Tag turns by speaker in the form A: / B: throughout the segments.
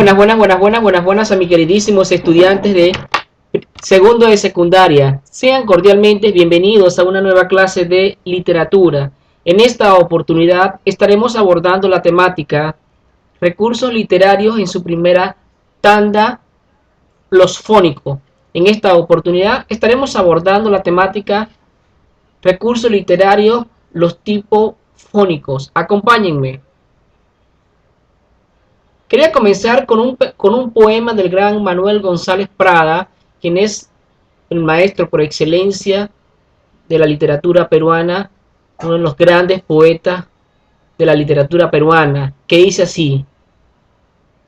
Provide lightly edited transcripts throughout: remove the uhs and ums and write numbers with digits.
A: Buenas a mis queridísimos estudiantes de segundo de secundaria. Sean cordialmente bienvenidos a una nueva clase de literatura. En esta oportunidad estaremos abordando la temática recursos literarios en su primera tanda, los fónicos. En esta oportunidad estaremos abordando la temática recursos literarios, los tipos fónicos. Acompáñenme. Quería comenzar con un poema del gran Manuel González Prada, quien es el maestro por excelencia de la literatura peruana, uno de los grandes poetas de la literatura peruana, que dice así: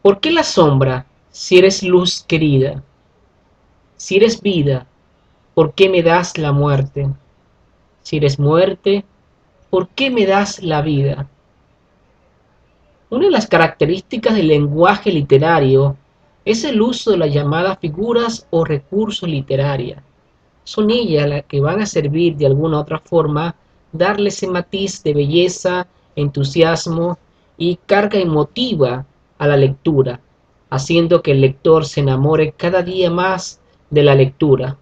A: ¿por qué la sombra, si eres luz querida? Si eres vida, ¿por qué me das la muerte? Si eres muerte, ¿por qué me das la vida? Una de las características del lenguaje literario es el uso de las llamadas figuras o recursos literarios. Son ellas las que van a servir de alguna otra forma darle ese matiz de belleza, entusiasmo y carga emotiva a la lectura, haciendo que el lector se enamore cada día más de la lectura.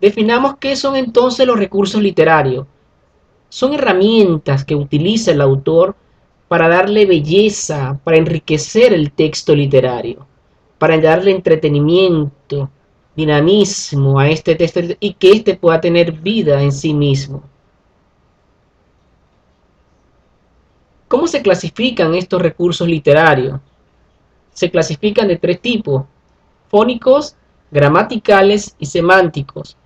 A: Definamos qué son entonces los recursos literarios. Son herramientas que utiliza el autor para darle belleza, para enriquecer el texto literario, para darle entretenimiento, dinamismo a este texto y que éste pueda tener vida en sí mismo. ¿Cómo se clasifican estos recursos literarios? Se clasifican de tres tipos: fónicos, gramaticales y semánticos.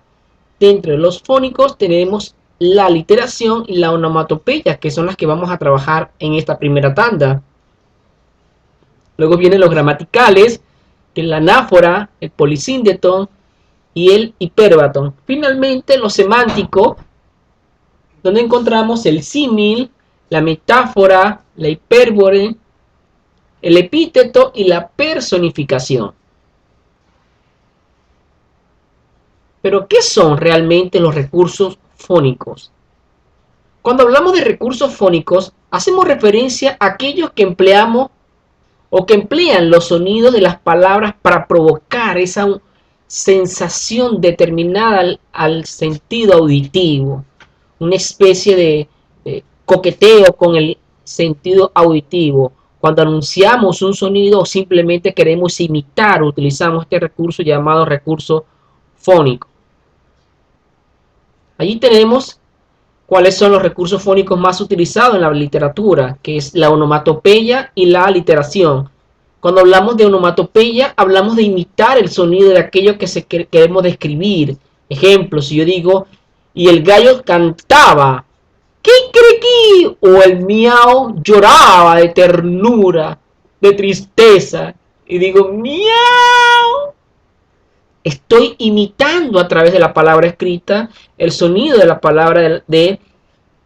A: Dentro de los fónicos tenemos la aliteración y la onomatopeya, que son las que vamos a trabajar en esta primera tanda. Luego vienen los gramaticales, que es la anáfora, el polisíndeton y el hipérbaton. Finalmente, los semánticos, donde encontramos el símil, la metáfora, la hipérbole, el epíteto y la personificación. Pero, ¿qué son realmente los recursos fónicos? Cuando hablamos de recursos fónicos, hacemos referencia a aquellos que empleamos o que emplean los sonidos de las palabras para provocar esa sensación determinada al sentido auditivo, una especie de coqueteo con el sentido auditivo. Cuando anunciamos un sonido o simplemente queremos imitar, utilizamos este recurso llamado recurso fónico. Allí tenemos cuáles son los recursos fónicos más utilizados en la literatura, que es la onomatopeya y la aliteración. Cuando hablamos de onomatopeya, hablamos de imitar el sonido de aquello que queremos describir. Ejemplo, si yo digo, y el gallo cantaba, ¡kikiriki! O el miau lloraba de ternura, de tristeza, y digo, miau. Estoy imitando a través de la palabra escrita el sonido de la palabra de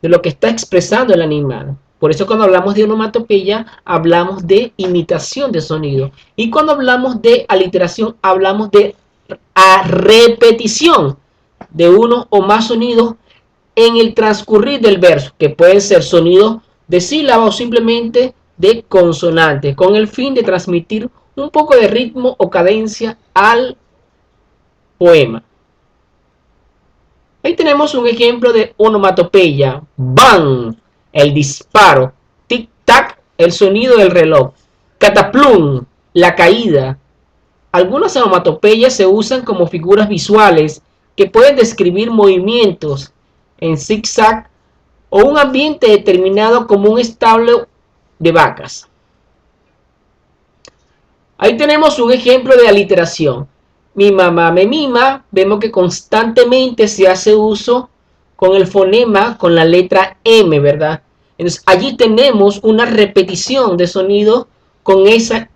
A: lo que está expresando el animal. Por eso cuando hablamos de onomatopeya hablamos de imitación de sonido. Y cuando hablamos de aliteración hablamos de repetición de uno o más sonidos en el transcurrir del verso, que pueden ser sonidos de sílaba o simplemente de consonantes, con el fin de transmitir un poco de ritmo o cadencia al poema. Ahí tenemos un ejemplo de onomatopeya. ¡Bam! El disparo. Tic-tac, el sonido del reloj. Cataplum, la caída. Algunas onomatopeyas se usan como figuras visuales que pueden describir movimientos en zigzag o un ambiente determinado como un establo de vacas. Ahí tenemos un ejemplo de aliteración. Mi mamá me mima. Vemos que constantemente se hace uso con el fonema, con la letra M, ¿verdad? Entonces allí tenemos una repetición de sonido con esa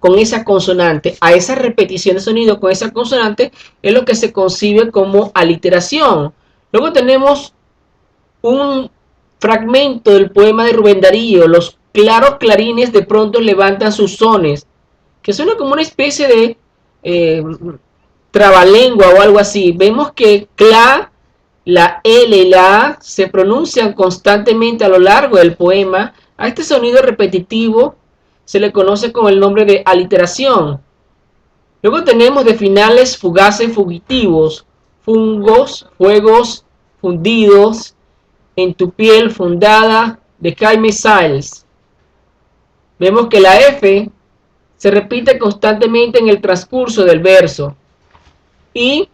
A: consonante. A esa repetición de sonido con esa consonante es lo que se concibe como aliteración. Luego tenemos un fragmento del poema de Rubén Darío. Los claros clarines de pronto levantan sus sones, que suena como una especie de trabalengua o algo así. Vemos que cla, la L y la A se pronuncian constantemente a lo largo del poema. A este sonido repetitivo se le conoce con el nombre de aliteración. Luego tenemos de finales fugaces fugitivos, fungos, fuegos fundidos, en tu piel fundada, de Kay Missiles. Vemos que la F se repite constantemente en el transcurso del verso. Y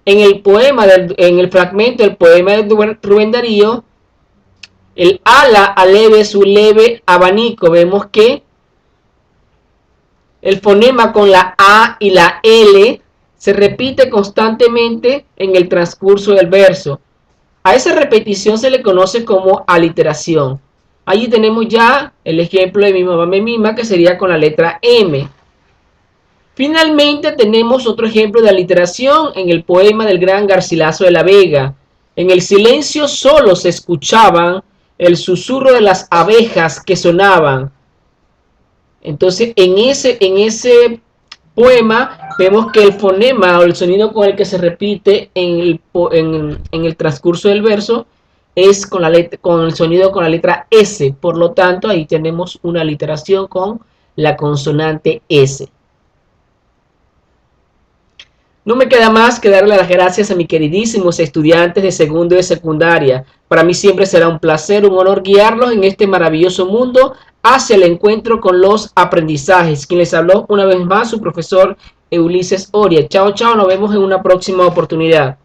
A: en el fragmento del poema de Rubén Darío, el ala aleve su leve abanico. Vemos que el fonema con la A y la L se repite constantemente en el transcurso del verso. A esa repetición se le conoce como aliteración. Allí tenemos ya el ejemplo de mi mamá me mima, que sería con la letra M. Finalmente tenemos otro ejemplo de aliteración en el poema del gran Garcilaso de la Vega. En el silencio solo se escuchaban el susurro de las abejas que sonaban. Entonces, en ese poema vemos que el fonema o el sonido con el que se repite en el transcurso del verso es con el sonido con la letra S. Por lo tanto, ahí tenemos una aliteración con la consonante S. No me queda más que darle las gracias a mis queridísimos estudiantes de segundo y de secundaria. Para mí siempre será un placer, un honor guiarlos en este maravilloso mundo hacia el encuentro con los aprendizajes. Quien les habló una vez más, su profesor Ulises Oria. Chao, chao, nos vemos en una próxima oportunidad.